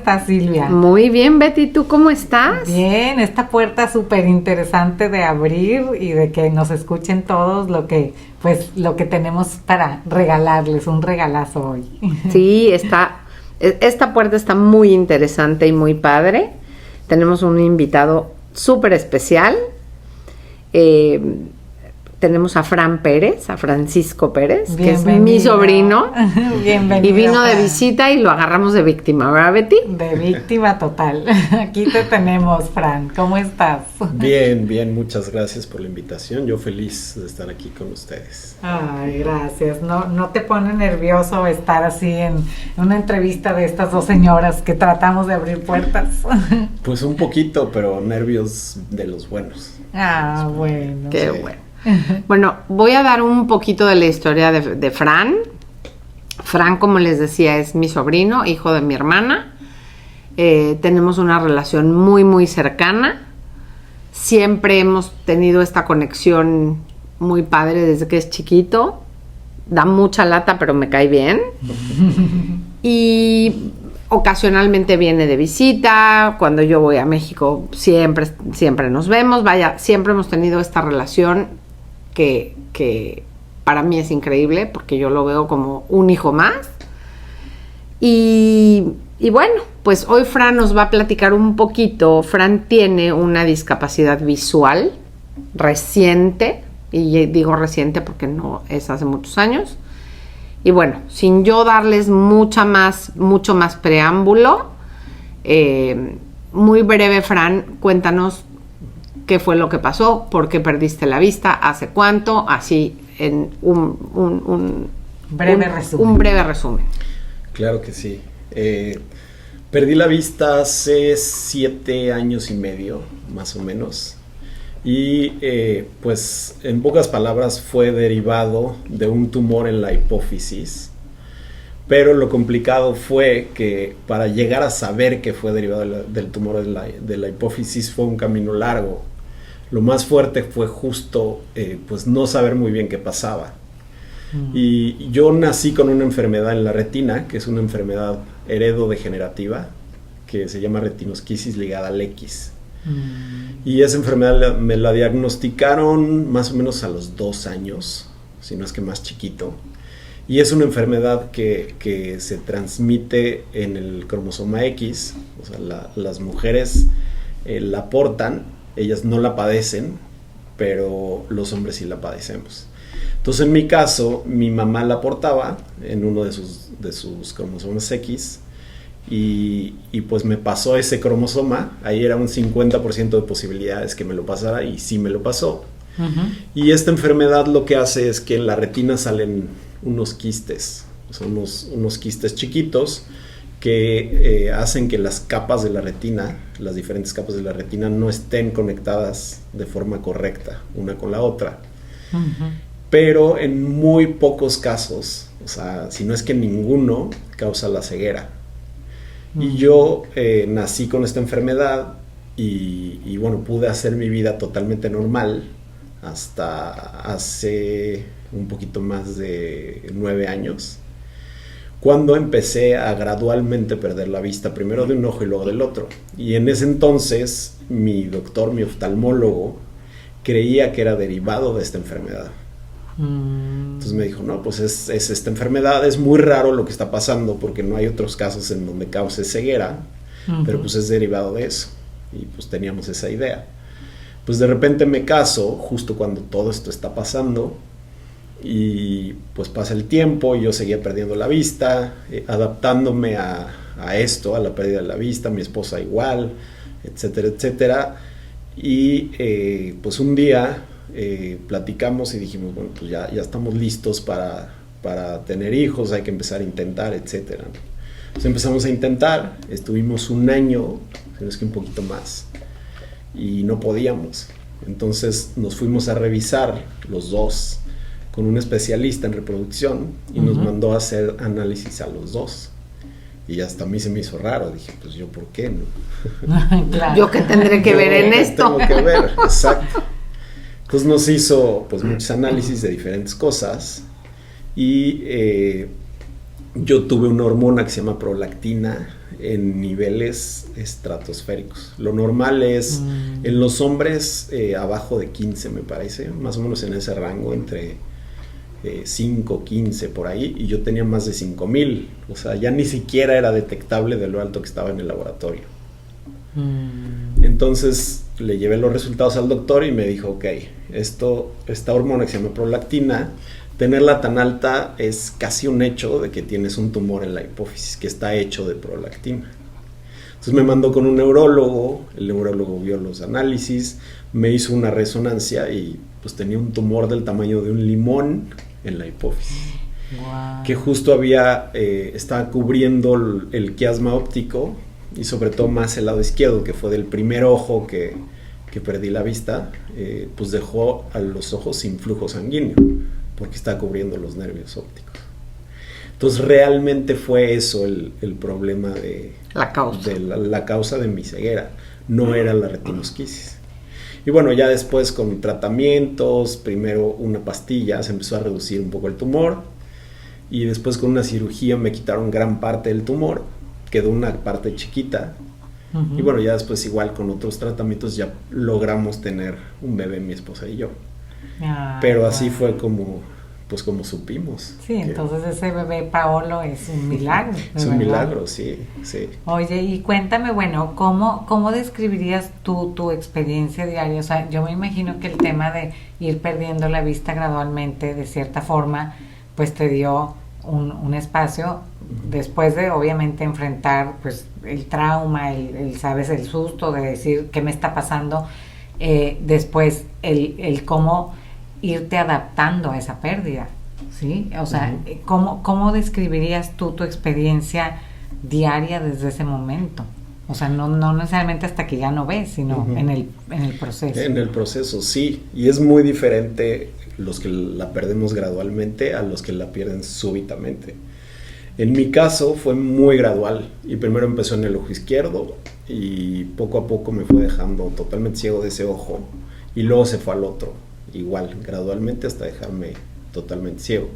estás, Silvia? Muy bien, Betty, ¿tú cómo estás? Bien, esta puerta súper interesante de abrir y de que nos escuchen todos lo que tenemos para regalarles, un regalazo hoy. Sí, esta puerta está muy interesante y muy padre. Tenemos un invitado súper especial. Tenemos a Francisco Pérez, que es mi sobrino. Bienvenido. Y vino de visita y lo agarramos de víctima, ¿verdad, Betty? De víctima total. Aquí te tenemos, Fran. ¿Cómo estás? Bien, muchas gracias por la invitación. Yo feliz de estar aquí con ustedes. Ay, gracias. ¿No te pone nervioso estar así en una entrevista de estas dos señoras que tratamos de abrir puertas? Pues un poquito, pero nervios de los buenos. Ah, bueno. Qué Sí. bueno. Bueno, voy a dar un poquito de la historia de Fran. Fran, como les decía, es mi sobrino, hijo de mi hermana. Tenemos una relación muy, muy cercana. Siempre hemos tenido esta conexión muy padre desde que es chiquito. Da mucha lata, pero me cae bien. Y ocasionalmente viene de visita. Cuando yo voy a México, siempre nos vemos. Vaya, siempre hemos tenido esta relación que para mí es increíble porque yo lo veo como un hijo más. Y bueno, pues hoy Fran nos va a platicar un poquito. Fran tiene una discapacidad visual reciente, y digo reciente porque no es hace muchos años. Y bueno, sin yo darles mucho más preámbulo, muy breve, Fran, cuéntanos qué fue lo que pasó, por qué perdiste la vista, hace cuánto, así en un breve resumen. Claro que sí. Perdí la vista hace 7 años y medio, más o menos. Y pues en pocas palabras fue derivado de un tumor en la hipófisis. Pero lo complicado fue que para llegar a saber que fue derivado del tumor de la hipófisis fue un camino largo. Lo más fuerte fue justo pues no saber muy bien qué pasaba. Y yo nací con una enfermedad en la retina, que es una enfermedad heredodegenerativa, que se llama retinosquisis ligada al X. Y esa enfermedad me la diagnosticaron más o menos a los 2 años, si no es que más chiquito. Y es una enfermedad que se transmite en el cromosoma X, o sea, las mujeres la portan, ellas no la padecen, pero los hombres sí la padecemos. Entonces en mi caso, mi mamá la portaba en uno de sus cromosomas X, y pues me pasó ese cromosoma. Ahí era un 50% de posibilidades que me lo pasara, y sí me lo pasó. Y esta enfermedad lo que hace es que en la retina salen unos quistes, o sea, unos quistes chiquitos que hacen que las capas de la retina, las diferentes capas de la retina, no estén conectadas de forma correcta una con la otra. Pero en muy pocos casos, o sea, si no es que ninguno, causa la ceguera. Y yo nací con esta enfermedad y bueno, pude hacer mi vida totalmente normal hasta hace un poquito más de 9 años, cuando empecé a gradualmente perder la vista, primero de un ojo y luego del otro. Y en ese entonces mi doctor, mi oftalmólogo, creía que era derivado de esta enfermedad. Entonces me dijo, no, pues es esta enfermedad, es muy raro lo que está pasando porque no hay otros casos en donde cause ceguera, pero pues es derivado de eso. Y pues teníamos esa idea. Pues de repente me caso justo cuando todo esto está pasando, y pues pasa el tiempo y yo seguía perdiendo la vista, adaptándome a esto, a la pérdida de la vista, mi esposa igual, etcétera, etcétera. Y pues un día platicamos y dijimos, bueno, pues ya estamos listos para tener hijos, hay que empezar a intentar, etcétera. Entonces empezamos a intentar, estuvimos 1 año, sino es que un poquito más, y no podíamos. Entonces nos fuimos a revisar los dos con un especialista en reproducción y nos mandó a hacer análisis a los dos. Y hasta a mí se me hizo raro, dije, pues yo, ¿por qué no? Claro. ¿Yo qué tendré que ver en esto? Tengo que ver, exacto. Entonces nos hizo pues muchos análisis de diferentes cosas y yo tuve una hormona que se llama prolactina en niveles estratosféricos. Lo normal es en los hombres abajo de 15, me parece, más o menos en ese rango, entre 5, 15 por ahí, y yo tenía más de 5000, o sea, ya ni siquiera era detectable de lo alto que estaba en el laboratorio. Entonces le llevé los resultados al doctor y me dijo, ok, esta hormona que se llama prolactina, tenerla tan alta es casi un hecho de que tienes un tumor en la hipófisis que está hecho de prolactina. Entonces me mandó con un neurólogo, el neurólogo vio los análisis, me hizo una resonancia y pues tenía un tumor del tamaño de un limón en la hipófisis. Wow. Que justo estaba cubriendo el quiasma óptico y sobre todo más el lado izquierdo, que fue del primer ojo que perdí la vista, pues dejó a los ojos sin flujo sanguíneo, porque estaba cubriendo los nervios ópticos. Entonces realmente fue eso el problema la causa. de la causa de mi ceguera, no era la retinosquisis. Y bueno, ya después con tratamientos, primero una pastilla, se empezó a reducir un poco el tumor, y después con una cirugía me quitaron gran parte del tumor, quedó una parte chiquita, y bueno, ya después igual con otros tratamientos ya logramos tener un bebé, mi esposa y yo. Pero así fue como supimos. Sí, entonces ese bebé Paolo es un milagro. Es un milagro, sí. Oye, y cuéntame, bueno, ¿cómo describirías tú tu experiencia diaria? O sea, yo me imagino que el tema de ir perdiendo la vista gradualmente, de cierta forma, pues te dio un espacio después de, obviamente, enfrentar pues el trauma, sabes, el susto de decir qué me está pasando, después el cómo irte adaptando a esa pérdida, ¿sí? O sea, ¿cómo describirías tú tu experiencia diaria desde ese momento? O sea, no necesariamente hasta que ya no ves, sino en el proceso. En el proceso, sí. Y es muy diferente los que la perdemos gradualmente a los que la pierden súbitamente. En mi caso fue muy gradual. Y primero empezó en el ojo izquierdo y poco a poco me fue dejando totalmente ciego de ese ojo. Y luego se fue al otro. Igual, gradualmente hasta dejarme totalmente ciego.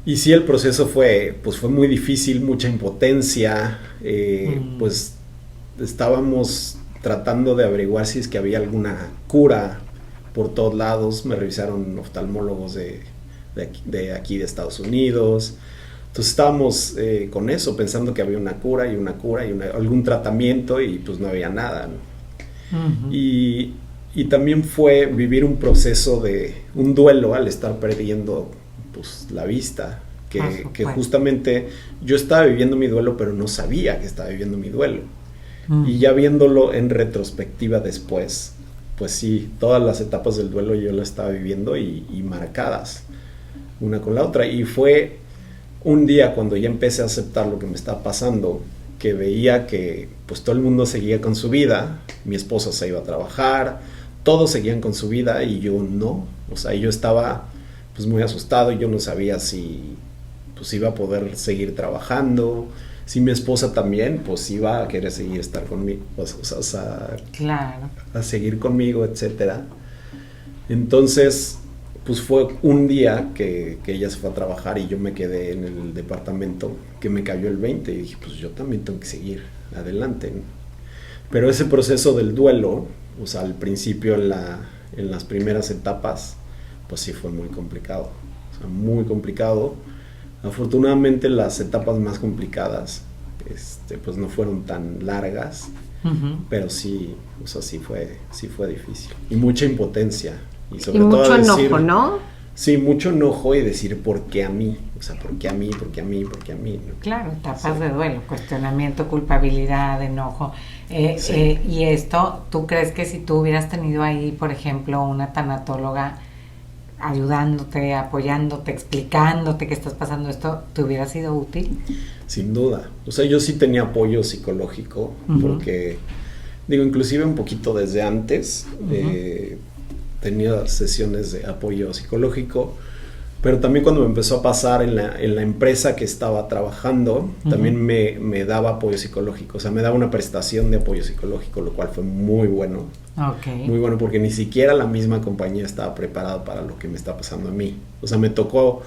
Y sí, el proceso fue muy difícil, mucha impotencia, pues estábamos tratando de averiguar si es que había alguna cura por todos lados. Me revisaron oftalmólogos de aquí de Estados Unidos. Entonces estábamos con eso, pensando que había una cura y algún tratamiento, y pues no había nada, ¿no? Y también fue vivir un proceso de un duelo al estar perdiendo pues la vista, que justamente yo estaba viviendo mi duelo, pero no sabía que estaba viviendo mi duelo. Y ya viéndolo en retrospectiva después, pues sí, todas las etapas del duelo yo las estaba viviendo y marcadas una con la otra. Y fue un día cuando ya empecé a aceptar lo que me estaba pasando, que veía que pues todo el mundo seguía con su vida, mi esposa se iba a trabajar, todos seguían con su vida y yo no. O sea, yo estaba pues muy asustado y yo no sabía si pues iba a poder seguir trabajando, si mi esposa también pues iba a querer seguir estar conmigo, claro, a seguir conmigo, etcétera. Entonces pues fue un día que ella se fue a trabajar y yo me quedé en el departamento, que me cayó el 20 y dije, pues yo también tengo que seguir adelante, ¿no? Pero ese proceso del duelo, o sea, al principio en las primeras etapas, pues sí fue muy complicado, o sea, muy complicado. Afortunadamente las etapas más complicadas pues no fueron tan largas, pero sí, o sea, sí fue difícil. Y mucha impotencia. Y sobre todo mucho decir, enojo, ¿no? Sí, mucho enojo y decir ¿por qué a mí? O sea, ¿por qué a mí? ¿Por qué a mí? ¿Por qué a mí? ¿No? Claro, etapas de duelo, cuestionamiento, culpabilidad, enojo. Y esto, ¿tú crees que si tú hubieras tenido ahí, por ejemplo, una tanatóloga ayudándote, apoyándote, explicándote que estás pasando esto, te hubiera sido útil? Sin duda. O sea, yo sí tenía apoyo psicológico, porque, digo, inclusive un poquito desde antes, tenía sesiones de apoyo psicológico, pero también cuando me empezó a pasar en la empresa que estaba trabajando, también me daba apoyo psicológico, o sea, me daba una prestación de apoyo psicológico, lo cual fue muy bueno. Okay. Muy bueno, porque ni siquiera la misma compañía estaba preparada para lo que me está pasando a mí. O sea, me tocó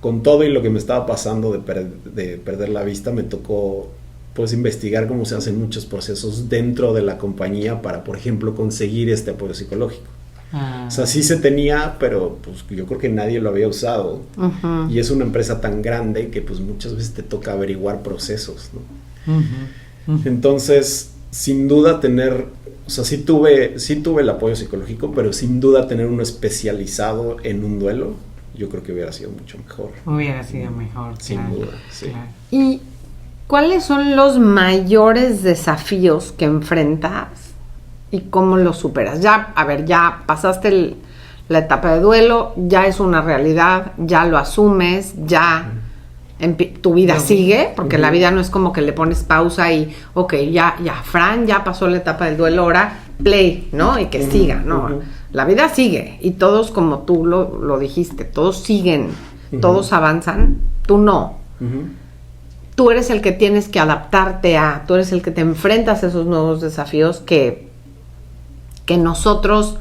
con todo y lo que me estaba pasando de perder la vista, me tocó pues investigar cómo se hacen muchos procesos dentro de la compañía para, por ejemplo, conseguir este apoyo psicológico. O sea, sí se tenía, pero pues yo creo que nadie lo había usado. Uh-huh. Y es una empresa tan grande que pues muchas veces te toca averiguar procesos, ¿no? Uh-huh. Uh-huh. Entonces, sin duda o sea, sí tuve el apoyo psicológico, pero sin duda tener uno especializado en un duelo, yo creo que hubiera sido mucho mejor. Hubiera sido mejor, sin claro, duda, sí. Claro. ¿Y cuáles son los mayores desafíos que enfrentas y cómo los superas? Ya, a ver, ya pasaste la etapa de duelo, ya es una realidad, ya lo asumes, ya tu vida sigue, porque la vida no es como que le pones pausa y, ok, ya, Fran ya pasó la etapa del duelo, ahora play, ¿no? Y que siga, ¿no? La vida sigue y todos, como tú lo dijiste, todos siguen, todos avanzan, tú no. Tú eres el que tienes que adaptarte tú eres el que te enfrentas a esos nuevos desafíos que nosotros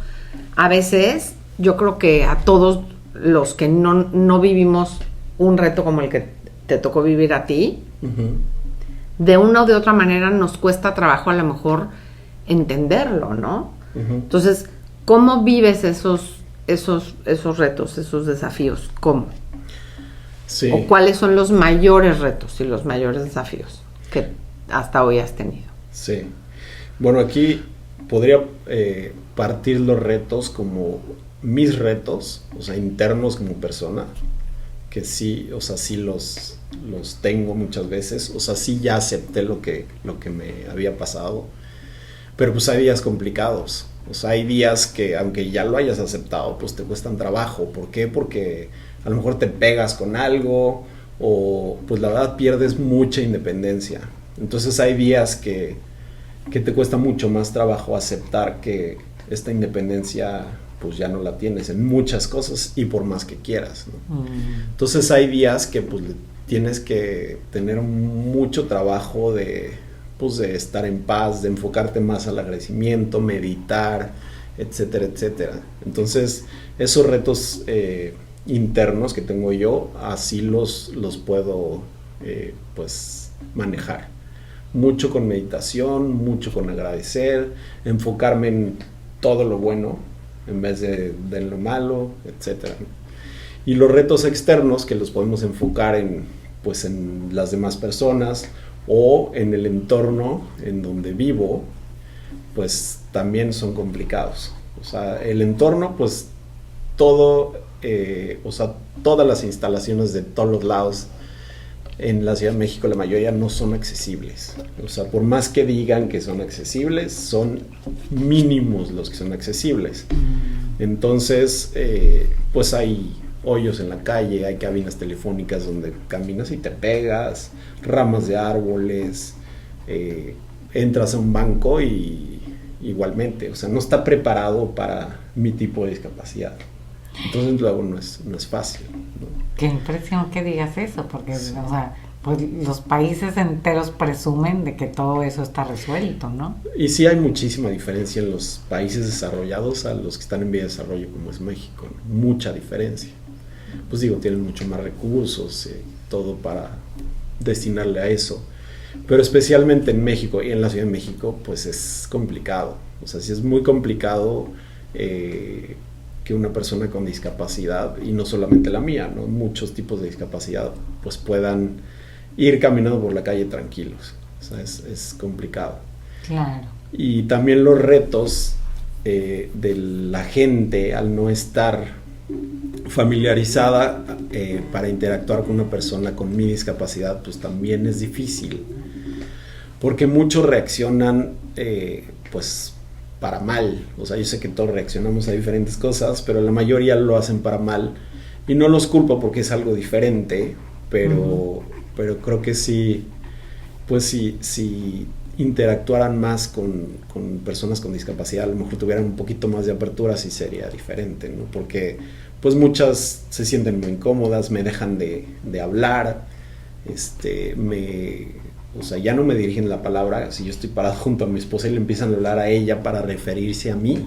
a veces, yo creo que a todos los que no vivimos un reto como el que te tocó vivir a ti, de una o de otra manera nos cuesta trabajo a lo mejor entenderlo, ¿no? Entonces, ¿cómo vives esos retos, esos desafíos? ¿Cómo? Sí. ¿O cuáles son los mayores retos y los mayores desafíos que hasta hoy has tenido? Sí. Bueno, aquí podría partir los retos como mis retos, o sea, internos como persona, que sí, o sea, sí los tengo muchas veces, o sea, sí ya acepté lo que me había pasado, pero pues hay días complicados, o sea, hay días que aunque ya lo hayas aceptado, pues te cuestan trabajo. ¿Por qué? Porque a lo mejor te pegas con algo o pues la verdad pierdes mucha independencia. Entonces hay días que te cuesta mucho más trabajo aceptar que esta independencia pues ya no la tienes en muchas cosas y por más que quieras, ¿no? Entonces hay días que pues tienes que tener mucho trabajo de estar en paz, de enfocarte más al agradecimiento, meditar, etcétera, etcétera. Entonces esos retos internos que tengo yo, así los puedo pues manejar. Mucho con meditación, mucho con agradecer, enfocarme en todo lo bueno en vez de lo malo, etcétera. Y los retos externos que los podemos enfocar en las demás personas o en el entorno en donde vivo, pues también son complicados. O sea, el entorno, pues todo, o sea, todas las instalaciones de todos los lados en la Ciudad de México, la mayoría no son accesibles. O sea, por más que digan que son accesibles, son mínimos los que son accesibles. Entonces, pues hay hoyos en la calle, hay cabinas telefónicas donde caminas y te pegas, ramas de árboles, entras a un banco y igualmente, o sea, no está preparado para mi tipo de discapacidad. Entonces luego no es fácil, ¿no? Qué impresión que digas eso, porque sí. O sea, pues los países enteros presumen de que todo eso está resuelto, ¿no? Y sí hay muchísima diferencia en los países desarrollados a los que están en vía de desarrollo como es México, ¿no? Mucha diferencia. Pues digo, tienen mucho más recursos, todo para destinarle a eso. Pero especialmente en México y en la Ciudad de México, pues es complicado. O sea, sí es muy complicado que una persona con discapacidad, y no solamente la mía, ¿no? Muchos tipos de discapacidad, pues puedan ir caminando por la calle tranquilos. O sea, es complicado. Claro. Y también los retos de la gente al no estar familiarizada para interactuar con una persona con mi discapacidad, pues también es difícil. Porque muchos reaccionan, pues, para mal. O sea, yo sé que todos reaccionamos a diferentes cosas, pero la mayoría lo hacen para mal. Y no los culpo porque es algo diferente, pero creo que sí, pues si interactuaran más con personas con discapacidad, a lo mejor tuvieran un poquito más de apertura, sí sería diferente, ¿no? Porque pues muchas se sienten muy incómodas, me dejan de hablar, o sea, ya no me dirigen la palabra. Si yo estoy parado junto a mi esposa y le empiezan a hablar a ella para referirse a mí,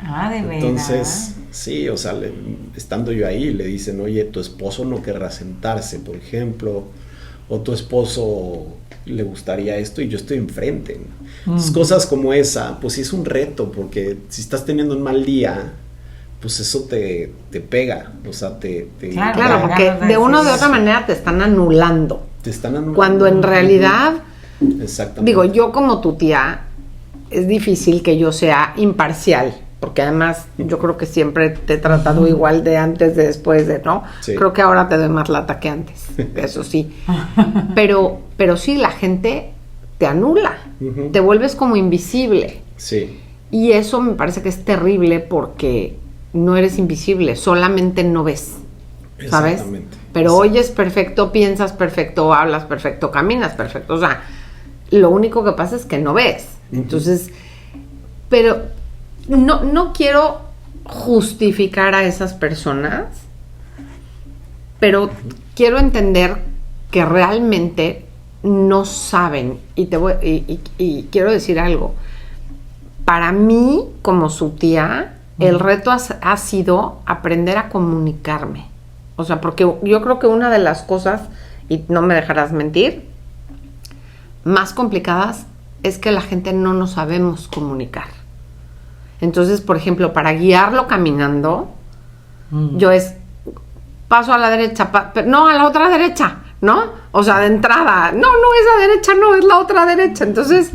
Ah, ¿de veras? Entonces, sí, o sea, estando yo ahí, le dicen, oye, tu esposo no querrá sentarse, por ejemplo, o tu esposo le gustaría esto y yo estoy enfrente. Entonces, cosas como esa, pues sí es un reto, porque si estás teniendo un mal día, pues eso te pega, o sea, Claro, porque de una o de otra manera te están anulando. Te están anulando. Cuando en realidad, exactamente. Digo, yo como tu tía, es difícil que yo sea imparcial, porque además yo creo que siempre te he tratado igual de antes, de después, de, ¿no? Sí. Creo que ahora te doy más lata que antes, eso sí. Pero sí, la gente te anula, te vuelves como invisible. Sí. Y eso me parece que es terrible porque no eres invisible, solamente no ves, ¿sabes? Exactamente. Pero oyes perfecto, piensas perfecto, hablas perfecto, caminas perfecto. O sea, lo único que pasa es que no ves. Entonces, pero no quiero justificar a esas personas, pero quiero entender que realmente no saben. Y quiero decir algo. Para mí, como su tía, el reto ha sido aprender a comunicarme. O sea, porque yo creo que una de las cosas, y no me dejarás mentir, más complicadas es que la gente no nos sabemos comunicar. Entonces, por ejemplo, para guiarlo caminando, yo paso a la derecha, no, a la otra derecha, ¿no? O sea, de entrada, no, esa derecha no, es la otra derecha. Entonces,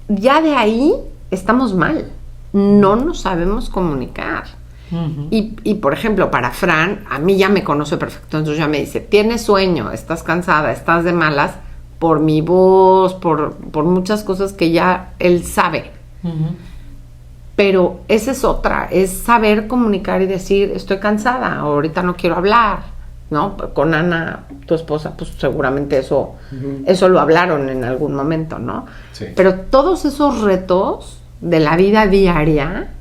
ya de ahí estamos mal. No nos sabemos comunicar. Y por ejemplo, para Fran, a mí ya me conoce perfecto, entonces ya me dice, tienes sueño, estás cansada, estás de malas, por mi voz, por muchas cosas que ya él sabe. Pero esa es otra, es saber comunicar y decir, estoy cansada, ahorita no quiero hablar, ¿no? Con Ana, tu esposa, pues seguramente eso lo hablaron en algún momento, ¿no? Sí. Pero todos esos retos de la vida diaria,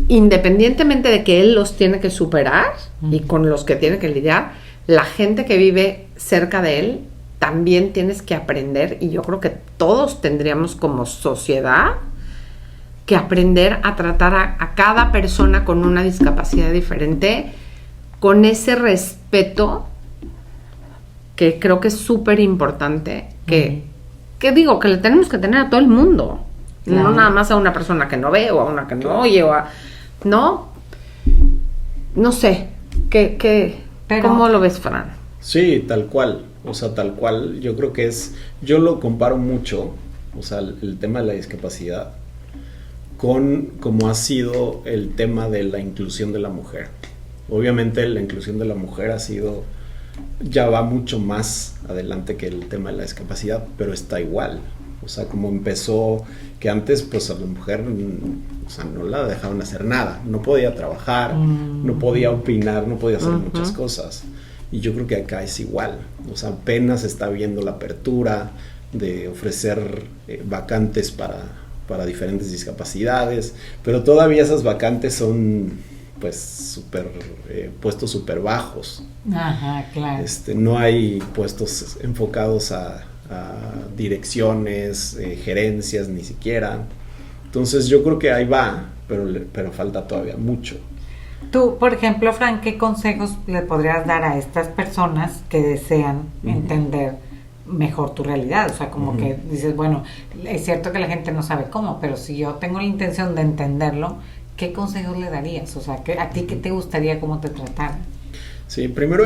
independientemente de que él los tiene que superar y con los que tiene que lidiar, la gente que vive cerca de él también tienes que aprender, y yo creo que todos tendríamos como sociedad que aprender a tratar a cada persona con una discapacidad diferente con ese respeto que creo que es súper importante, que digo, que le tenemos que tener a todo el mundo. Claro. No nada más a una persona que no ve o a una que no oye o a... ¿No? No sé. ¿Cómo lo ves, Fran? Sí, tal cual. O sea, tal cual. Yo creo que yo lo comparo mucho, o sea, el tema de la discapacidad con cómo ha sido el tema de la inclusión de la mujer. Obviamente la inclusión de la mujer ya va mucho más adelante que el tema de la discapacidad, pero está igual. O sea, como empezó, que antes pues a la mujer, o sea, no la dejaban hacer nada, no podía trabajar, no podía opinar, no podía hacer muchas cosas. Y yo creo que acá es igual. O sea, apenas está viendo la apertura de ofrecer vacantes para diferentes discapacidades, pero todavía esas vacantes son pues puestos súper bajos. Ajá, claro. No hay puestos enfocados a direcciones, gerencias, ni siquiera. Entonces yo creo que ahí va, pero falta todavía mucho. Tú, por ejemplo, Fran, ¿qué consejos le podrías dar a estas personas que desean entender mejor tu realidad? O sea, como que dices, bueno, es cierto que la gente no sabe cómo, pero si yo tengo la intención de entenderlo, ¿qué consejos le darías? O sea, ¿a ti qué te gustaría cómo te trataran? Sí, primero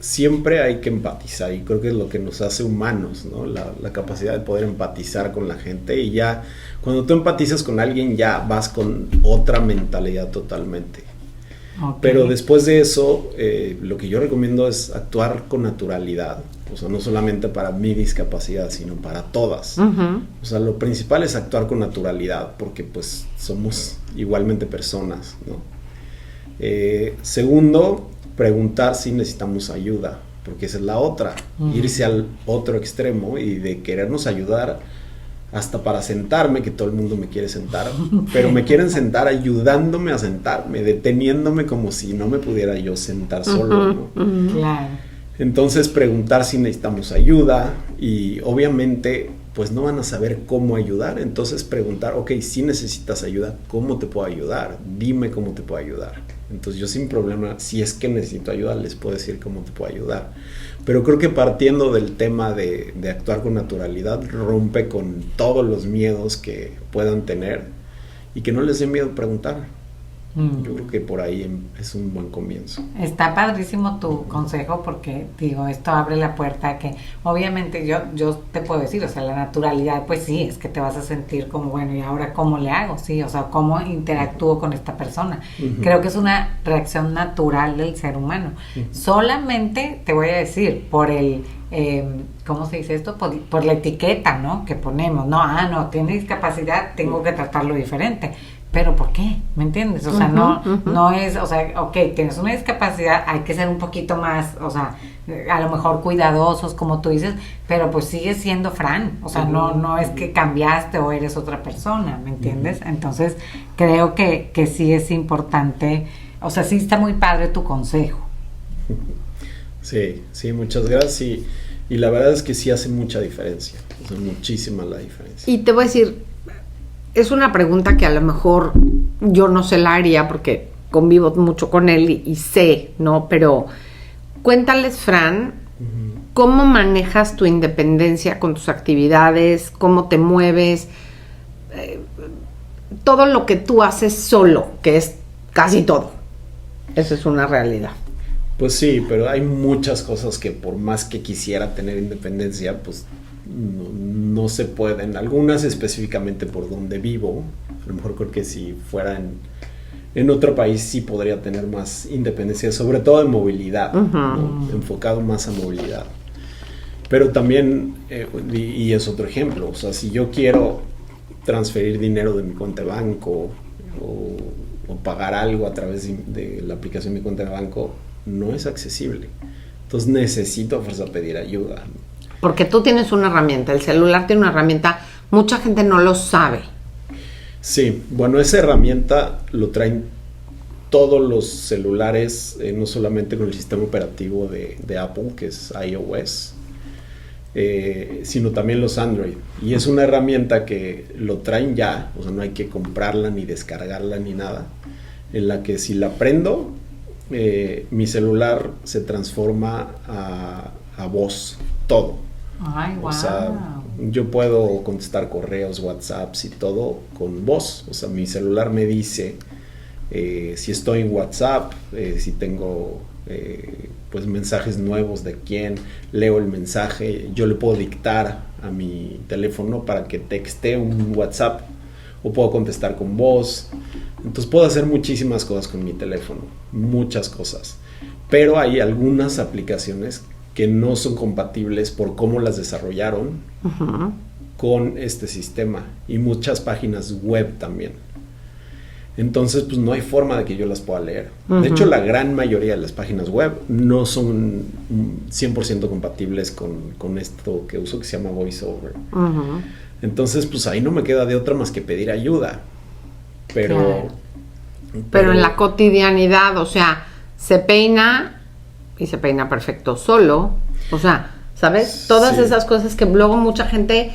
siempre hay que empatizar, y creo que es lo que nos hace humanos, ¿no? La capacidad de poder empatizar con la gente, y ya cuando tú empatizas con alguien ya vas con otra mentalidad totalmente. Okay. Pero después de eso, lo que yo recomiendo es actuar con naturalidad, o sea, no solamente para mi discapacidad, sino para todas. O sea, lo principal es actuar con naturalidad, porque pues somos igualmente personas, ¿no? Segundo, preguntar si necesitamos ayuda, porque esa es la otra, irse al otro extremo y de querernos ayudar hasta para sentarme, que todo el mundo me quiere sentar, pero me quieren sentar ayudándome a sentarme, deteniéndome como si no me pudiera yo sentar solo, ¿no? Claro. Entonces preguntar si necesitamos ayuda y obviamente pues no van a saber cómo ayudar, entonces preguntar, ok, si necesitas ayuda, ¿cómo te puedo ayudar? Dime cómo te puedo ayudar. Entonces yo sin problema, si es que necesito ayuda, les puedo decir cómo te puedo ayudar. Pero creo que partiendo del tema de actuar con naturalidad, rompe con todos los miedos que puedan tener y que no les dé miedo preguntar. Yo creo que por ahí es un buen comienzo. Está padrísimo tu consejo porque, digo, esto abre la puerta a que, obviamente, yo te puedo decir, o sea, la naturalidad, pues sí, es que te vas a sentir como, bueno, ¿y ahora cómo le hago? Sí, o sea, ¿cómo interactúo con esta persona? Creo que es una reacción natural del ser humano. Solamente, te voy a decir, por el... ¿cómo se dice esto? Por la etiqueta, ¿no? Que ponemos, no, tiene discapacidad, tengo que tratarlo diferente. ¿Pero por qué? ¿Me entiendes? O sea, no es, o sea, ok, tienes una discapacidad, hay que ser un poquito más, o sea, a lo mejor cuidadosos, como tú dices, pero pues sigues siendo Fran, o sea, no es que cambiaste o eres otra persona, ¿me entiendes? Entonces, creo que sí es importante, o sea, sí está muy padre tu consejo. Sí, muchas gracias y la verdad es que sí hace mucha diferencia, o sea, muchísima la diferencia. Y te voy a decir, es una pregunta que a lo mejor yo no se la haría porque convivo mucho con él y sé, ¿no? Pero cuéntales, Fran, ¿cómo manejas tu independencia con tus actividades? ¿Cómo te mueves? Todo lo que tú haces solo, que es casi todo. Eso es una realidad. Pues sí, pero hay muchas cosas que por más que quisiera tener independencia, pues no se pueden. Algunas específicamente por donde vivo. A lo mejor creo que si fuera en otro país sí podría tener más independencia, sobre todo en movilidad, ¿no? Enfocado más a movilidad. Pero también, y es otro ejemplo, o sea, si yo quiero transferir dinero de mi cuenta de banco o pagar algo a través de la aplicación de mi cuenta de banco, no es accesible. Entonces necesito a fuerza pedir ayuda. Porque tú tienes una herramienta, el celular tiene una herramienta, mucha gente no lo sabe. Sí, bueno, esa herramienta lo traen todos los celulares, no solamente con el sistema operativo de Apple, que es iOS, sino también los Android. Y es una herramienta que lo traen ya, o sea, no hay que comprarla ni descargarla ni nada, en la que si la prendo, mi celular se transforma a voz, todo. Ay, wow. O sea, yo puedo contestar correos, WhatsApps y todo con voz. O sea, mi celular me dice si estoy en WhatsApp, si tengo pues mensajes nuevos de quién, leo el mensaje, yo le puedo dictar a mi teléfono para que texte un WhatsApp o puedo contestar con voz. Entonces puedo hacer muchísimas cosas con mi teléfono, muchas cosas. Pero hay algunas aplicaciones que no son compatibles por cómo las desarrollaron con este sistema y muchas páginas web también. Entonces, pues no hay forma de que yo las pueda leer. De hecho, la gran mayoría de las páginas web no son 100% compatibles con esto que uso que se llama VoiceOver. Entonces, pues ahí no me queda de otra más que pedir ayuda. Pero en la cotidianidad, o sea, se peina y se peina perfecto solo, o sea, ¿sabes? Todas esas cosas que luego mucha gente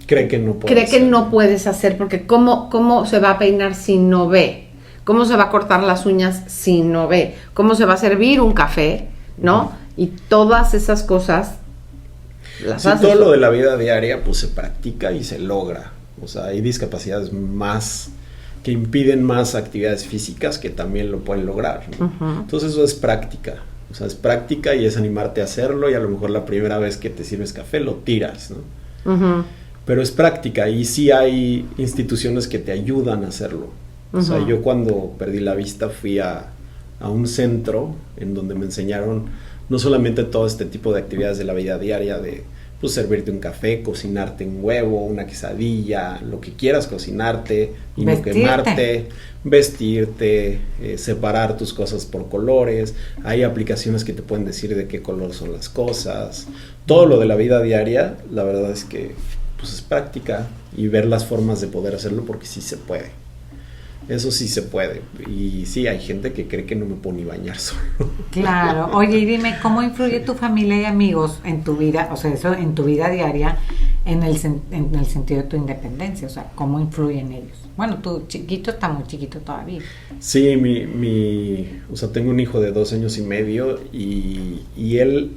cree que no puedes hacer, porque ¿cómo se va a peinar si no ve? ¿Cómo se va a cortar las uñas si no ve? ¿Cómo se va a servir un café? ¿No? Y todas esas cosas las haces. Todo lo de la vida diaria pues se practica y se logra. O sea, hay discapacidades más que impiden más actividades físicas que también lo pueden lograr, ¿no? Entonces eso es práctica. O sea, es práctica y es animarte a hacerlo y a lo mejor la primera vez que te sirves café lo tiras, ¿no? Pero es práctica y sí hay instituciones que te ayudan a hacerlo. O sea, yo cuando perdí la vista fui a un centro en donde me enseñaron no solamente todo este tipo de actividades de la vida diaria de pues servirte un café, cocinarte un huevo, una quesadilla, lo que quieras cocinarte y no quemarte, vestirte, separar tus cosas por colores. Hay aplicaciones que te pueden decir de qué color son las cosas. Todo lo de la vida diaria, la verdad es que pues es práctica y ver las formas de poder hacerlo porque sí se puede. Eso sí se puede. Y sí, hay gente que cree que no me puedo ni bañar solo. Claro. Oye, y dime, ¿cómo influye tu familia y amigos en tu vida, o sea, eso en tu vida diaria, en el sentido de tu independencia? O sea, ¿cómo influyen ellos? Bueno, tu chiquito está muy chiquito todavía. Sí, o sea, tengo un hijo de 2 años y medio y él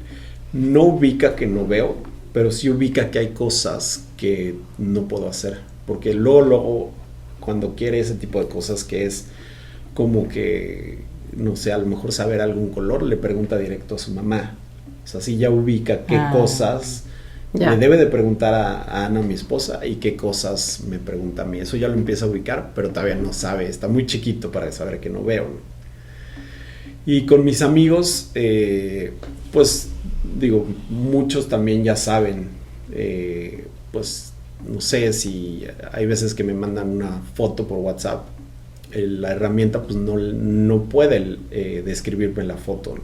no ubica que no veo, pero sí ubica que hay cosas que no puedo hacer. Porque luego, cuando quiere ese tipo de cosas que es como que, no sé, a lo mejor saber algún color, le pregunta directo a su mamá. O sea, sí ya ubica qué cosas le debe de preguntar a Ana, mi esposa, y qué cosas me pregunta a mí. Eso ya lo empieza a ubicar, pero todavía no sabe, está muy chiquito para saber que no veo, ¿no? Y con mis amigos, pues digo, muchos también ya saben, pues no sé si hay veces que me mandan una foto por WhatsApp, la herramienta pues no puede describirme la foto, ¿no?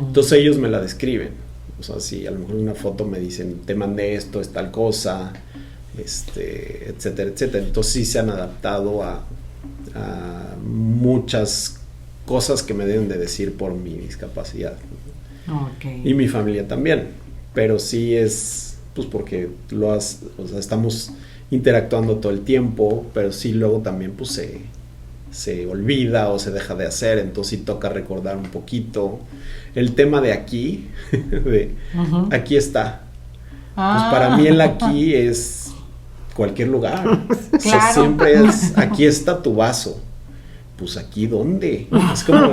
Entonces ellos me la describen. O sea, si a lo mejor en una foto me dicen, te mandé esto, es tal cosa, etcétera, etcétera. Entonces sí se han adaptado a muchas cosas que me deben de decir por mi discapacidad. Okay. Y mi familia también. Pero sí es, pues porque o sea, estamos interactuando todo el tiempo, pero sí luego también pues se olvida o se deja de hacer, entonces sí toca recordar un poquito. El tema de aquí, aquí está. Pues para mí el aquí es cualquier lugar. O sea, siempre es, aquí está tu vaso. Pues aquí, ¿dónde? Es como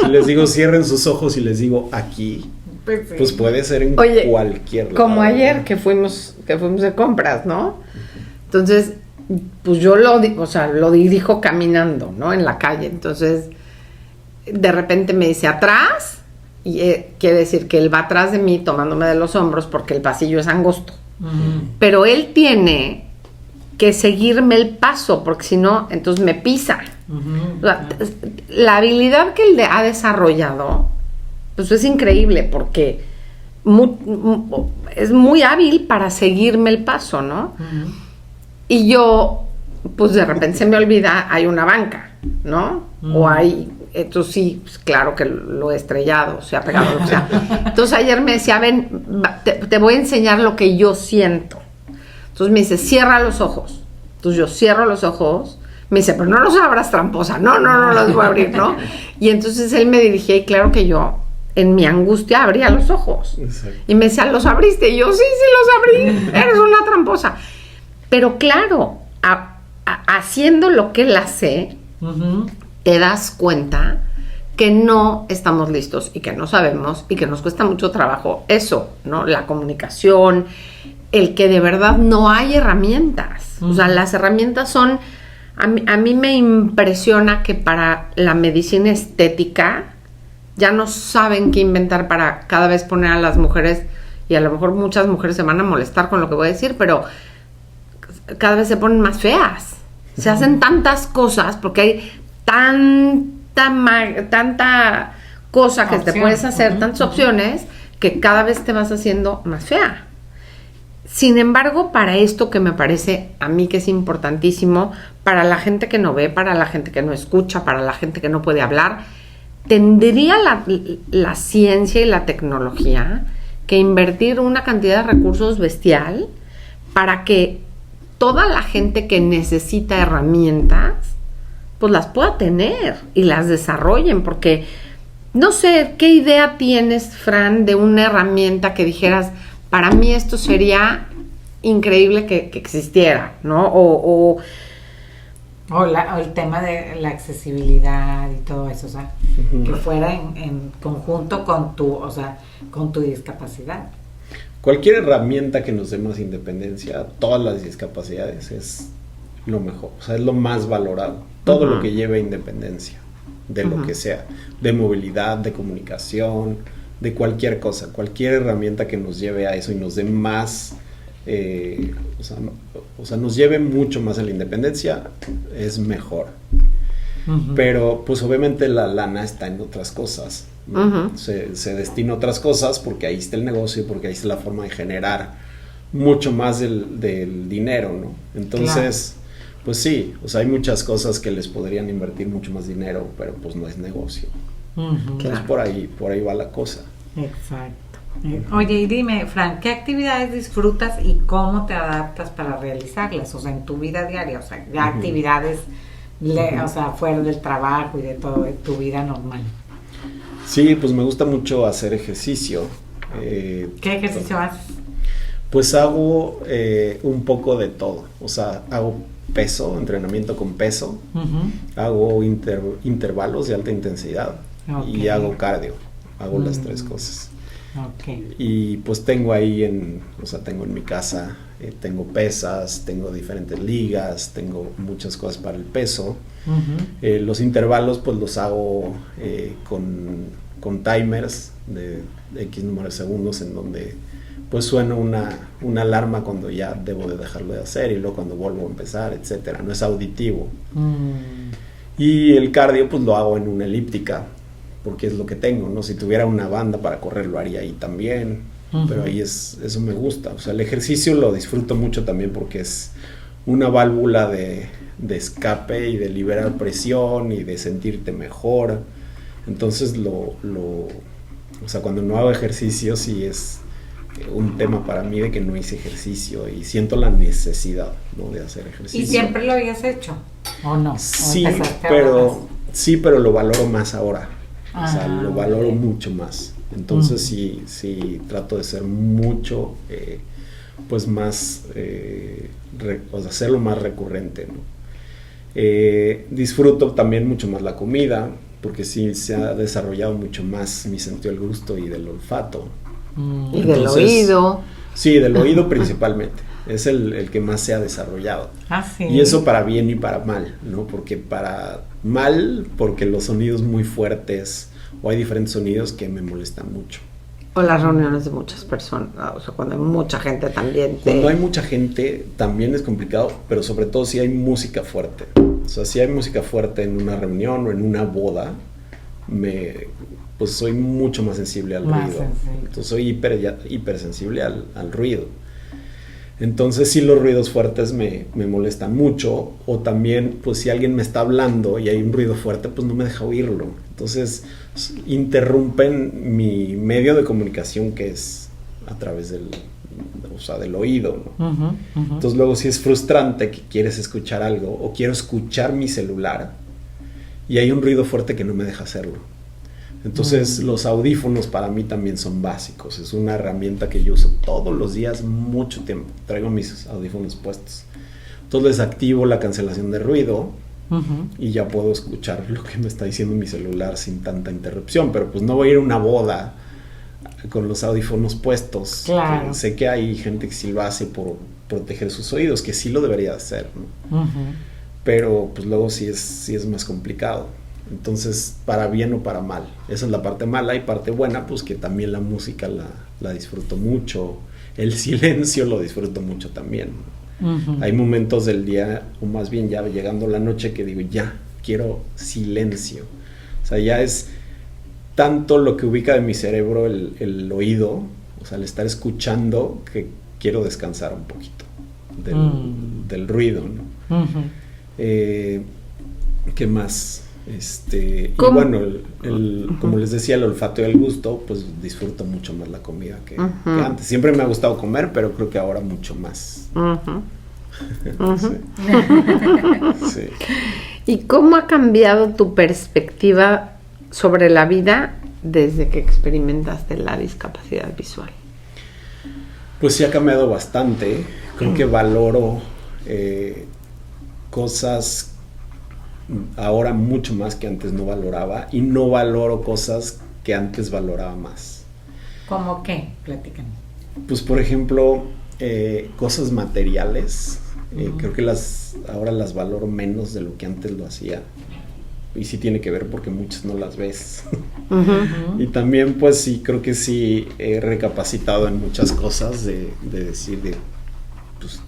si les digo cierren sus ojos y les digo aquí, pues puede ser en cualquier lugar. Como ayer que fuimos de compras, ¿no? Entonces, pues yo lo dirijo caminando, ¿no? En la calle. Entonces, de repente me dice atrás, y quiere decir que él va atrás de mí tomándome de los hombros porque el pasillo es angosto. Pero él tiene que seguirme el paso, porque si no, entonces me pisa. O sea, la habilidad que él ha desarrollado, pues es increíble, porque es muy hábil para seguirme el paso, ¿no? Y yo, pues de repente se me olvida, hay una banca, ¿no? O hay, entonces sí, pues claro que lo he estrellado, se ha pegado, lo que sea. Entonces ayer me decía, ven, te voy a enseñar lo que yo siento. Entonces me dice, cierra los ojos. Entonces yo cierro los ojos, me dice, pero no los abras, tramposa. No los voy a abrir, ¿no? Y entonces él me dirigía y claro que yo, en mi angustia, abría los ojos. Exacto. Y me decía, ¿los abriste? Y yo, sí los abrí, eres una tramposa. Pero claro, haciendo lo que él hace, te das cuenta que no estamos listos y que no sabemos y que nos cuesta mucho trabajo eso, ¿no? La comunicación, el que de verdad no hay herramientas. O sea, las herramientas son... A mí me impresiona que para la medicina estética ya no saben qué inventar para cada vez poner a las mujeres, y a lo mejor muchas mujeres se van a molestar con lo que voy a decir, pero cada vez se ponen más feas. Se hacen tantas cosas porque hay tanta cosa que te puedes hacer, tantas opciones, que cada vez te vas haciendo más fea. Sin embargo, para esto que me parece a mí que es importantísimo, para la gente que no ve, para la gente que no escucha, para la gente que no puede hablar, tendría la ciencia y la tecnología que invertir una cantidad de recursos bestial para que toda la gente que necesita herramientas, pues las pueda tener y las desarrollen, porque no sé, ¿qué idea tienes, Fran, de una herramienta que dijeras, para mí esto sería increíble que existiera, ¿no? O el tema de la accesibilidad y todo eso, o sea, que fuera en conjunto con tu discapacidad. Cualquier herramienta que nos dé más independencia, todas las discapacidades, es lo mejor, o sea, es lo más valorado. Todo lo que lleve independencia, de lo que sea, de movilidad, de comunicación, de cualquier cosa, cualquier herramienta que nos lleve a eso y nos dé más, o sea, nos lleve mucho más a la independencia, es mejor. Pero pues obviamente la lana está en otras cosas, ¿no? Se destina a otras cosas porque ahí está el negocio, porque ahí está la forma de generar mucho más del dinero, ¿no? Entonces, pues sí, o sea, hay muchas cosas que les podrían invertir mucho más dinero, pero pues no es negocio. Entonces por ahí va la cosa. Exacto. Oye, y dime, Fran, ¿qué actividades disfrutas y cómo te adaptas para realizarlas? O sea, en tu vida diaria, o sea, ya actividades, o sea, fuera del trabajo y de todo, de tu vida normal. Sí, pues me gusta mucho hacer ejercicio. ¿Qué ejercicio haces? Pues hago un poco de todo, o sea, hago peso, entrenamiento con peso, hago intervalos de alta intensidad y hago cardio, hago las tres cosas. Okay. Y pues tengo ahí tengo en mi casa, tengo pesas, tengo diferentes ligas, tengo muchas cosas para el peso. Los intervalos pues los hago con timers de X número de segundos en donde pues suena una alarma cuando ya debo de dejarlo de hacer y luego cuando vuelvo a empezar, etcétera. No es auditivo. Y el cardio pues lo hago en una elíptica, porque es lo que tengo, ¿no? Si tuviera una banda para correr lo haría ahí también, pero ahí eso me gusta. O sea, el ejercicio lo disfruto mucho también porque es una válvula de escape y de liberar presión y de sentirte mejor. Entonces o sea, cuando no hago ejercicio sí es un tema para mí de que no hice ejercicio y siento la necesidad, ¿no?, de hacer ejercicio. ¿Y siempre lo habías hecho o no? Sí, pero lo valoro más ahora. O sea, lo valoro mucho más. Entonces sí trato de ser mucho, pues más, o sea, hacerlo más recurrente, ¿no? Disfruto también mucho más la comida, porque sí se ha desarrollado mucho más mi sentido del gusto y del olfato. Y del oído. Sí, del oído principalmente. Es el que más se ha desarrollado. ¿Sí? Y eso para bien y para mal, ¿no? Porque para mal, porque los sonidos muy fuertes, o hay diferentes sonidos que me molestan mucho. O las reuniones de muchas personas, o sea, cuando hay mucha gente también. Cuando hay mucha gente también es complicado, pero sobre todo si hay música fuerte. O sea, si hay música fuerte en una reunión o en una boda, pues soy mucho más sensible al ruido. Entonces soy hipersensible al ruido. Entonces sí, los ruidos fuertes me molestan mucho, o también pues si alguien me está hablando y hay un ruido fuerte, pues no me deja oírlo. Entonces interrumpen mi medio de comunicación, que es a través del oído, ¿no? Entonces luego sí es frustrante que quieres escuchar algo o quiero escuchar mi celular y hay un ruido fuerte que no me deja hacerlo. Entonces los audífonos para mí también son básicos. Es una herramienta que yo uso todos los días, mucho tiempo. Traigo mis audífonos puestos. Entonces activo la cancelación de ruido y ya puedo escuchar lo que me está diciendo mi celular sin tanta interrupción. Pero pues no voy a ir a una boda con los audífonos puestos. Claro. Sé que hay gente que sí lo hace por proteger sus oídos, que sí lo debería hacer, ¿no? Pero pues luego sí es más complicado. Entonces, para bien o para mal. Esa es la parte mala. Y parte buena, pues que también la música la disfruto mucho. El silencio lo disfruto mucho también. Hay momentos del día, o más bien ya llegando la noche, que digo, ya, quiero silencio. O sea, ya es tanto lo que ubica de mi cerebro el oído, o sea, el estar escuchando, que quiero descansar un poquito del ruido, ¿no? ¿Qué más? Y bueno, como les decía, el olfato y el gusto, pues disfruto mucho más la comida que antes. Siempre me ha gustado comer, pero creo que ahora mucho más. Sí. ¿Y cómo ha cambiado tu perspectiva sobre la vida desde que experimentaste la discapacidad visual? Pues sí ha cambiado bastante. Creo que valoro cosas ahora mucho más que antes no valoraba, y no valoro cosas que antes valoraba más. ¿Cómo qué? Platícame. Pues por ejemplo, cosas materiales, creo que ahora las valoro menos de lo que antes lo hacía, y sí tiene que ver porque muchas no las ves. Y también pues sí, creo que sí he recapacitado en muchas cosas de decir pues,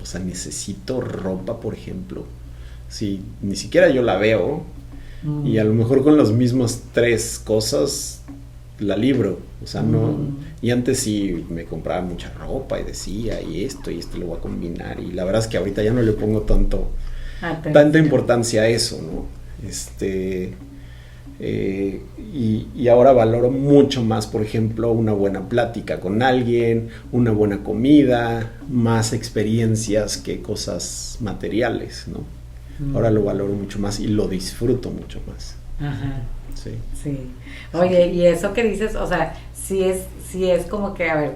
o sea, necesito ropa, por ejemplo. Si ni siquiera yo la veo, y a lo mejor con las mismas 3 cosas la libro, o sea, no, Y antes sí me compraba mucha ropa y decía, y esto lo voy a combinar. Y la verdad es que ahorita ya no le pongo tanta importancia a eso, ¿no? Y ahora valoro mucho más, por ejemplo, una buena plática con alguien, una buena comida, más experiencias que cosas materiales, ¿no? Ahora lo valoro mucho más y lo disfruto mucho más. Ajá. Sí. Sí. Oye, y eso que dices, o sea, sí es como que, a ver,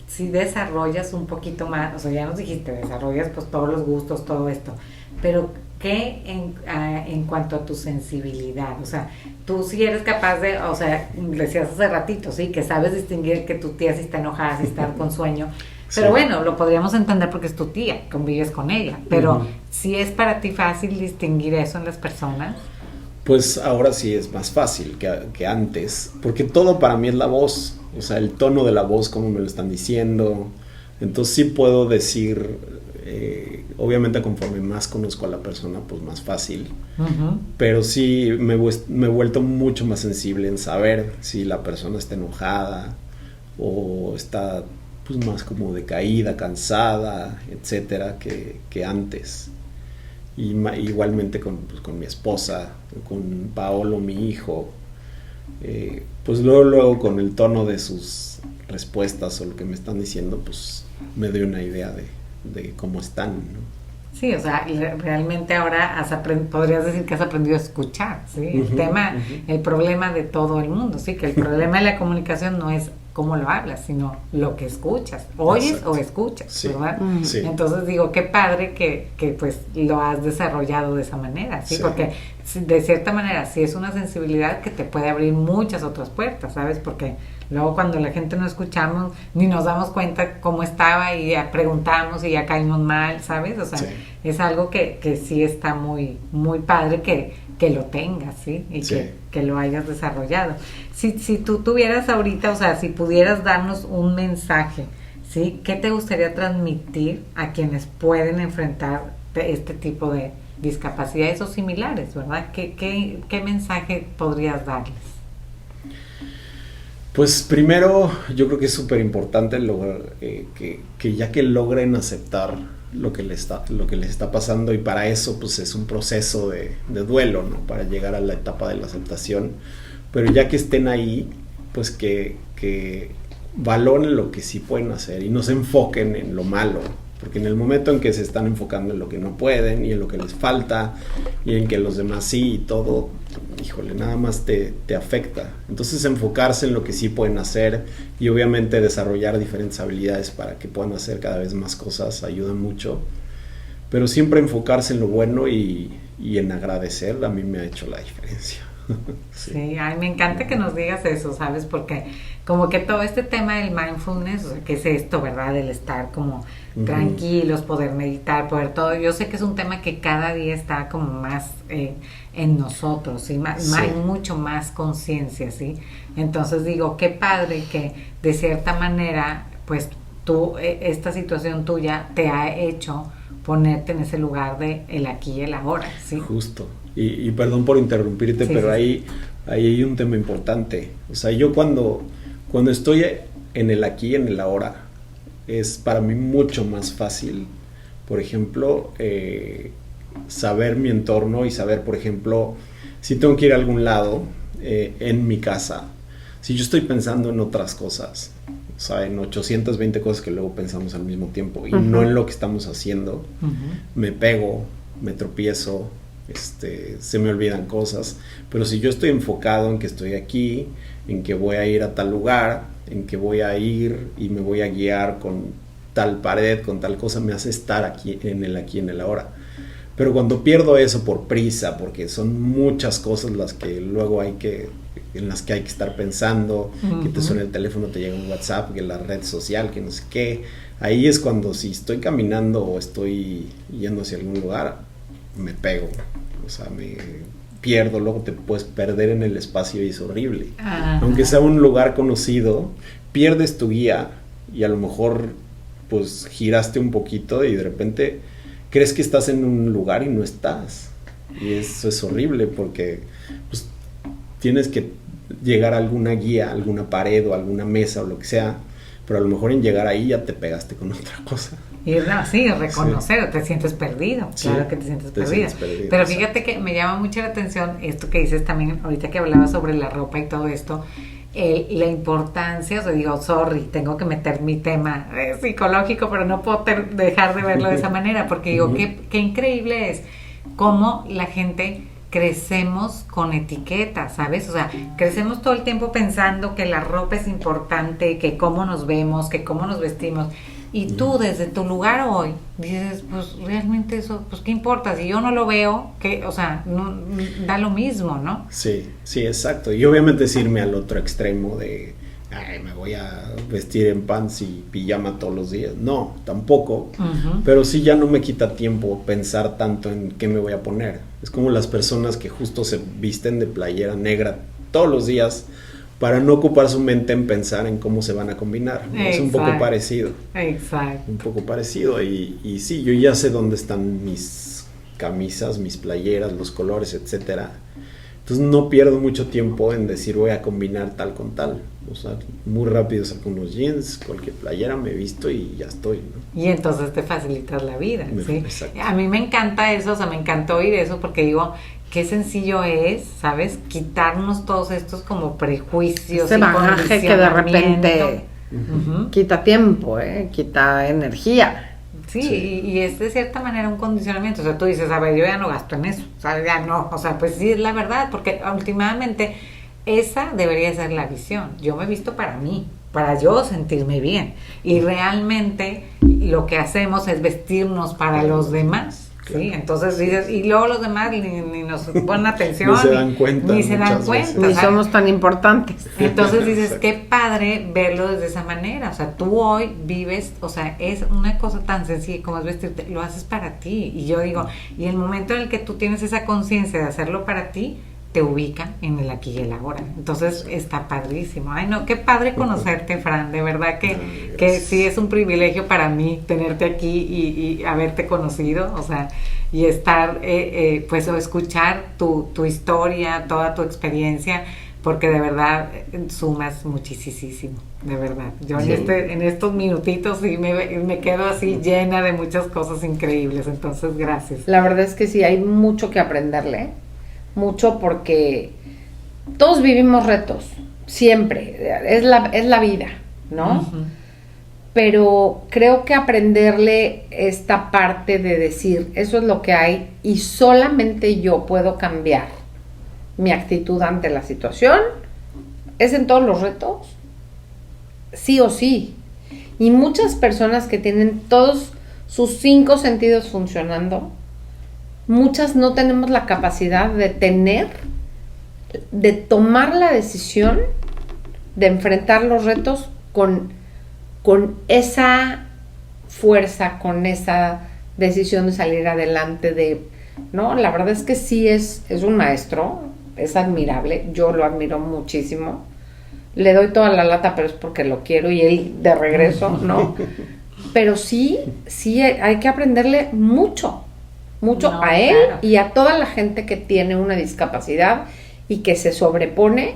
si desarrollas un poquito más, o sea, ya nos dijiste, desarrollas pues todos los gustos, todo esto, pero ¿qué en cuanto a tu sensibilidad? O sea, tú sí eres capaz de, o sea, decías hace ratito, sí, que sabes distinguir que tu tía si está enojada, si está con sueño, pero Sí. bueno, lo podríamos entender porque es tu tía, convives con ella, pero ¿sí es para ti fácil distinguir eso en las personas? Pues ahora sí es más fácil que antes, porque todo para mí es la voz, o sea, el tono de la voz, cómo me lo están diciendo. Entonces sí puedo decir, obviamente conforme más conozco a la persona, pues más fácil. Uh-huh. Pero sí me he vuelto mucho más sensible en saber si la persona está enojada o está pues más como decaída, cansada, etcétera, que antes. Y igualmente con mi esposa, con Paolo, mi hijo, pues luego con el tono de sus respuestas o lo que me están diciendo, pues me doy una idea de cómo están, ¿no? Sí, o sea, realmente ahora podrías decir que has aprendido a escuchar, ¿sí? El problema de todo el mundo, ¿sí? Que el problema de la comunicación no es cómo lo hablas, sino lo que escuchas, oyes. Exacto. O escuchas, sí. ¿Verdad? Sí. Entonces digo, qué padre que pues lo has desarrollado de esa manera, ¿sí? Sí. Porque de cierta manera sí es una sensibilidad que te puede abrir muchas otras puertas, ¿sabes? Porque luego cuando la gente no escuchamos, ni nos damos cuenta cómo estaba y ya preguntamos y ya caímos mal, ¿sabes? O sea, sí. Es algo que sí está muy, muy padre que lo tengas, ¿sí? Y sí. Que lo hayas desarrollado. Si tú tuvieras ahorita, o sea, si pudieras darnos un mensaje, ¿sí? ¿Qué te gustaría transmitir a quienes pueden enfrentar este tipo de discapacidades o similares, ¿verdad? ¿Qué mensaje podrías darles? Pues primero, yo creo que es súper importante que ya que logren aceptar lo que les está pasando, y para eso pues es un proceso de duelo, ¿no? Para llegar a la etapa de la aceptación, pero ya que estén ahí, pues que valoren lo que sí pueden hacer y no se enfoquen en lo malo, porque en el momento en que se están enfocando en lo que no pueden y en lo que les falta y en que los demás sí y todo, híjole, nada más te afecta. Entonces enfocarse en lo que sí pueden hacer y obviamente desarrollar diferentes habilidades para que puedan hacer cada vez más cosas ayuda mucho, pero siempre enfocarse en lo bueno y en agradecer a mí me ha hecho la diferencia. Sí, ay, me encanta que nos digas eso, ¿sabes? Porque como que todo este tema del mindfulness, o sea, que es esto, ¿verdad? Del estar como tranquilos, poder meditar, poder todo. Yo sé que es un tema que cada día está como más en nosotros, ¿sí? Hay mucho más conciencia, ¿sí? Entonces digo, qué padre que de cierta manera, pues tú, esta situación tuya te ha hecho ponerte en ese lugar de el aquí y el ahora, ¿sí? Justo. Y perdón por interrumpirte, sí, pero sí. Ahí hay un tema importante. O sea, yo cuando estoy en el aquí y en el ahora, es para mí mucho más fácil, por ejemplo, saber mi entorno y saber, por ejemplo, si tengo que ir a algún lado en mi casa, si yo estoy pensando en otras cosas, o sea, en 820 cosas que luego pensamos al mismo tiempo y no en lo que estamos haciendo, me pego, me tropiezo, se me olvidan cosas, pero si yo estoy enfocado en que estoy aquí, en que voy a ir a tal lugar, en que voy a ir y me voy a guiar con tal pared, con tal cosa, me hace estar aquí en el ahora. Pero cuando pierdo eso por prisa, porque son muchas cosas las que luego en las que hay que estar pensando, que te suena el teléfono, te llega un WhatsApp, que la red social, que no sé qué, ahí es cuando si estoy caminando o estoy yendo hacia algún lugar, me pego, o sea, me pierdo, luego te puedes perder en el espacio y es horrible. Ajá. Aunque sea un lugar conocido, pierdes tu guía y a lo mejor pues giraste un poquito y de repente crees que estás en un lugar y no estás, y eso es horrible porque pues tienes que llegar a alguna guía, alguna pared o alguna mesa o lo que sea, pero a lo mejor en llegar ahí ya te pegaste con otra cosa. Y sí, reconocer, te sientes perdido, claro que te sientes perdido. Pero fíjate que me llama mucho la atención esto que dices también, ahorita que hablabas sobre la ropa y todo esto, la importancia, o sea, digo, sorry, tengo que meter mi tema psicológico, pero no puedo dejar de verlo de esa manera, porque digo, qué increíble es cómo la gente crecemos con etiquetas, ¿sabes? O sea, crecemos todo el tiempo pensando que la ropa es importante, que cómo nos vemos, que cómo nos vestimos. Y tú desde tu lugar hoy dices, pues realmente eso, pues qué importa, si yo no lo veo, que, o sea, no, da lo mismo, ¿no? Sí, exacto. Y obviamente es irme al otro extremo de, me voy a vestir en pants y pijama todos los días. No, tampoco. Pero sí ya no me quita tiempo pensar tanto en qué me voy a poner. Es como las personas que justo se visten de playera negra todos los días para no ocupar su mente en pensar en cómo se van a combinar. Es un poco parecido. Exacto. Un poco parecido. Y sí, yo ya sé dónde están mis camisas, mis playeras, los colores, etcétera. Entonces no pierdo mucho tiempo en decir voy a combinar tal con tal. O sea, muy rápido saco unos jeans, cualquier playera, me visto y ya estoy, ¿no? Y entonces te facilitas la vida, ¿sí? Exacto. A mí me encanta eso, o sea, me encantó oír eso porque digo, qué sencillo es, ¿sabes? Quitarnos todos estos como prejuicios. Ese bagaje que de repente quita tiempo, quita energía. Sí, y es de cierta manera un condicionamiento. O sea, tú dices, a ver, yo ya no gasto en eso. O sea, ya no. O sea, pues sí, es la verdad, porque últimamente esa debería ser la visión. Yo me he visto para mí, para yo sentirme bien. Y realmente lo que hacemos es vestirnos para los demás. Sí, entonces dices, y luego los demás ni nos ponen atención, ni se dan cuenta, ni somos tan importantes. Entonces dices, qué padre verlo desde esa manera. O sea, tú hoy vives, o sea, es una cosa tan sencilla como es vestirte, lo haces para ti. Y yo digo, y el momento en el que tú tienes esa conciencia de hacerlo para ti, te ubica en el aquí y el ahora. Entonces está padrísimo. Ay, no, qué padre conocerte, Fran. De verdad que sí es un privilegio para mí tenerte aquí y haberte conocido, o sea, y estar, pues, o escuchar tu historia, toda tu experiencia, porque de verdad sumas muchísimo, de verdad. Yo en estos minutitos sí me quedo así llena de muchas cosas increíbles. Entonces, gracias. La verdad es que sí, hay mucho que aprenderle. Mucho, porque todos vivimos retos, siempre, es la vida, ¿no? Pero creo que aprenderle esta parte de decir, eso es lo que hay y solamente yo puedo cambiar mi actitud ante la situación, es en todos los retos, sí o sí. Y muchas personas que tienen todos sus 5 sentidos funcionando, muchas no tenemos la capacidad de tomar la decisión de enfrentar los retos con esa fuerza, con esa decisión de salir adelante, ¿no? La verdad es que sí es un maestro, es admirable, yo lo admiro muchísimo, le doy toda la lata, pero es porque lo quiero y él de regreso, ¿no? Pero sí hay que aprenderle mucho a él, claro, y a toda la gente que tiene una discapacidad y que se sobrepone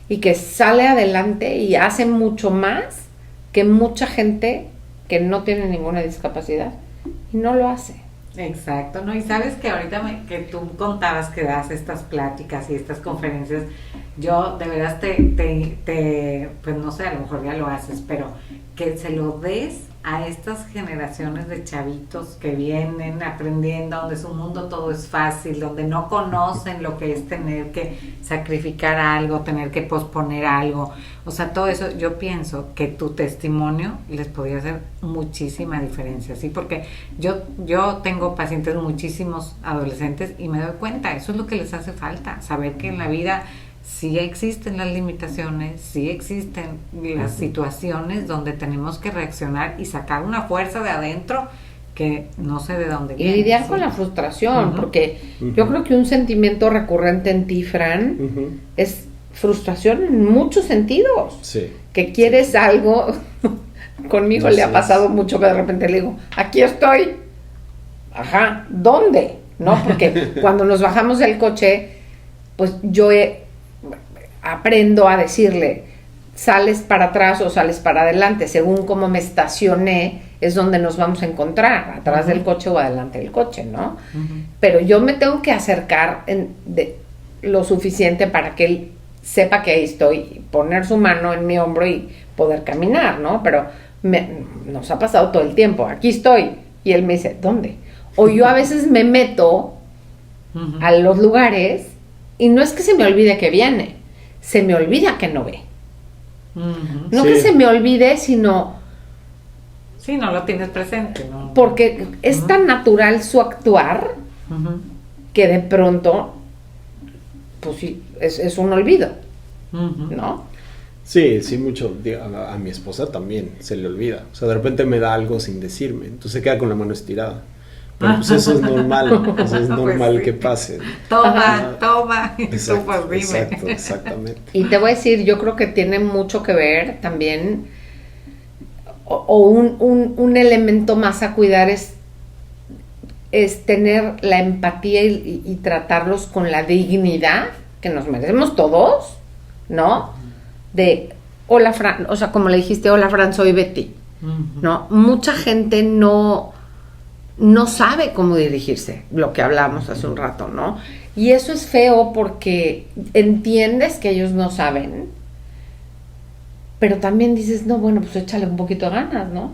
y que sale adelante y hace mucho más que mucha gente que no tiene ninguna discapacidad y no lo hace. Exacto, ¿no? Y sabes que ahorita que tú contabas que das estas pláticas y estas conferencias, yo de veras pues no sé, a lo mejor ya lo haces, pero que se lo des a estas generaciones de chavitos que vienen aprendiendo, donde su mundo todo es fácil, donde no conocen lo que es tener que sacrificar algo, tener que posponer algo. O sea, todo eso, yo pienso que tu testimonio les podría hacer muchísima diferencia, ¿sí? Porque yo tengo pacientes, muchísimos adolescentes, y me doy cuenta, eso es lo que les hace falta, saber que en la vida sí existen las limitaciones, sí existen las situaciones donde tenemos que reaccionar y sacar una fuerza de adentro que no sé de dónde viene. Y lidiar con la frustración, porque yo creo que un sentimiento recurrente en ti, Fran, es frustración en muchos sentidos. Sí. Que quieres algo, conmigo le ha pasado mucho que de repente le digo, aquí estoy. Ajá, ¿dónde? ¿No? Porque cuando nos bajamos del coche, pues yo aprendo a decirle, sales para atrás o sales para adelante, según cómo me estacioné, es donde nos vamos a encontrar, atrás del coche o adelante del coche, ¿no? Pero yo me tengo que acercar lo suficiente para que él sepa que ahí estoy, poner su mano en mi hombro y poder caminar, ¿no? Pero nos ha pasado todo el tiempo, aquí estoy, y él me dice, ¿dónde? O yo a veces me meto a los lugares y no es que se me olvide que viene, se me olvida que no ve. No Sí. que se me olvide, sino Sí, no lo tienes presente, ¿no? porque es tan natural su actuar que de pronto, pues sí, es un olvido, ¿no? Sí, sí, mucho. A mi esposa también se le olvida. O sea, de repente me da algo sin decirme. Entonces se queda con la mano estirada. Pero pues eso es normal. Eso es normal Pues sí. que pase. Toma. Y tú, Exacto, pues dime. exacto, exactamente. Y te voy a decir, yo creo que tiene mucho que ver también, o un elemento más a cuidar es tener la empatía y tratarlos con la dignidad que nos merecemos todos, ¿no? De, hola Fran, o sea, como le dijiste, hola Fran, soy Betty, ¿no? Mucha gente no sabe cómo dirigirse, lo que hablamos hace un rato, ¿no? Y eso es feo porque entiendes que ellos no saben, pero también dices, no, bueno, pues échale un poquito de ganas, ¿no?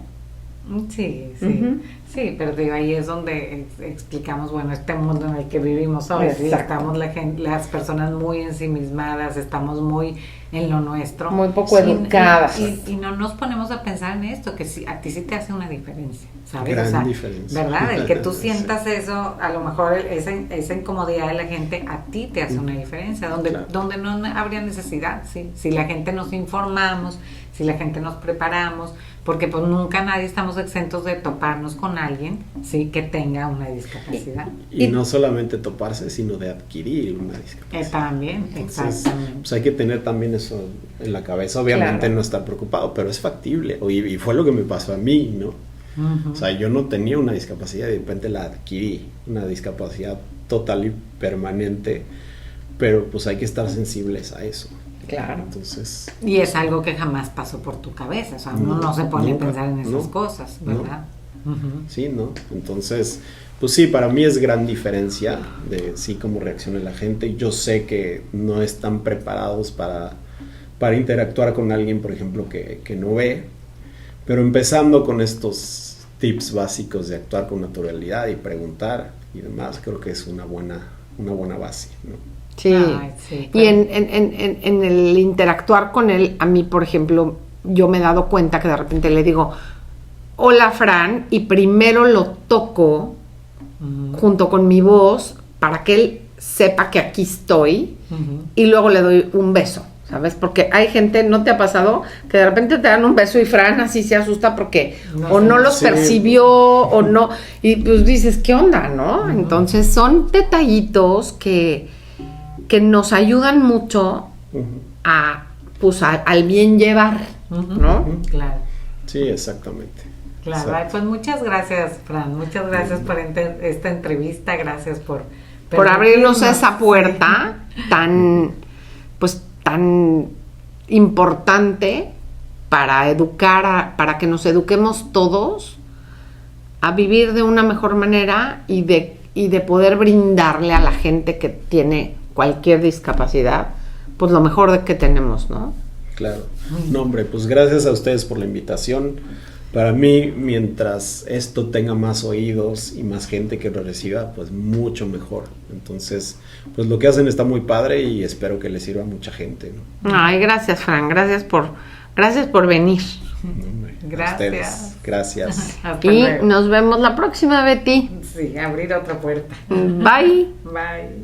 Sí. Ujú. Sí, pero digo, ahí es donde explicamos, bueno, este mundo en el que vivimos hoy, ¿sí? Exacto. Estamos las personas muy ensimismadas, estamos muy en lo nuestro. Muy poco educadas. Y no nos ponemos a pensar en esto, que a ti sí te hace una diferencia, ¿sabes? Gran diferencia. ¿Verdad? El que tú Sí. sientas eso, a lo mejor esa incomodidad de la gente, a ti te hace una diferencia, Claro. donde no habría necesidad, ¿sí? Si la gente nos informamos, si la gente nos preparamos, porque pues nunca nadie estamos exentos de toparnos con alguien, sí, que tenga una discapacidad. Y no solamente toparse, sino de adquirir una discapacidad. También, Entonces, exactamente. pues hay que tener también eso en la cabeza. Obviamente Claro. no estar preocupado, pero es factible. Y fue lo que me pasó a mí, ¿no? O sea, yo no tenía una discapacidad y de repente la adquirí, una discapacidad total y permanente, pero pues hay que estar sensibles a eso. Claro. Entonces, Y es algo que jamás pasó por tu cabeza, o sea, uno no se pone a pensar en esas cosas, ¿verdad? sí, ¿no? Entonces, pues sí, para mí es gran diferencia de sí cómo reacciona la gente. Yo sé que no están preparados para interactuar con alguien, por ejemplo, que no ve, pero empezando con estos tips básicos de actuar con naturalidad y preguntar y demás, creo que es una buena base, ¿no? Sí. Ay, sí, Y en el interactuar con él, a mí, por ejemplo, yo me he dado cuenta que de repente le digo, hola Fran, y primero lo toco junto con mi voz para que él sepa que aquí estoy y luego le doy un beso, ¿sabes? Porque hay gente, ¿no te ha pasado? Que de repente te dan un beso y Fran así se asusta porque o no los Sí. percibió o no, y pues dices, ¿qué onda, no? Entonces son detallitos que nos ayudan mucho al bien llevar, ¿no? Claro. Sí, exactamente. Claro, Exacto. ay, pues muchas gracias, Fran, muchas gracias por esta entrevista, gracias por Abrirnos permitirnos, esa puerta tan importante para educar, para que nos eduquemos todos a vivir de una mejor manera y de poder brindarle a la gente que tiene cualquier discapacidad, pues lo mejor de que tenemos, ¿no? Claro. No, hombre, pues gracias a ustedes por la invitación. Para mí, mientras esto tenga más oídos y más gente que lo reciba, pues mucho mejor. Entonces, pues lo que hacen está muy padre y espero que les sirva a mucha gente, ¿no? Ay, gracias, Fran, gracias por venir. No, hombre, a Gracias. ustedes. Gracias. Hasta Y luego. nos vemos la próxima, Betty. Sí, abrir otra puerta. Bye. Bye.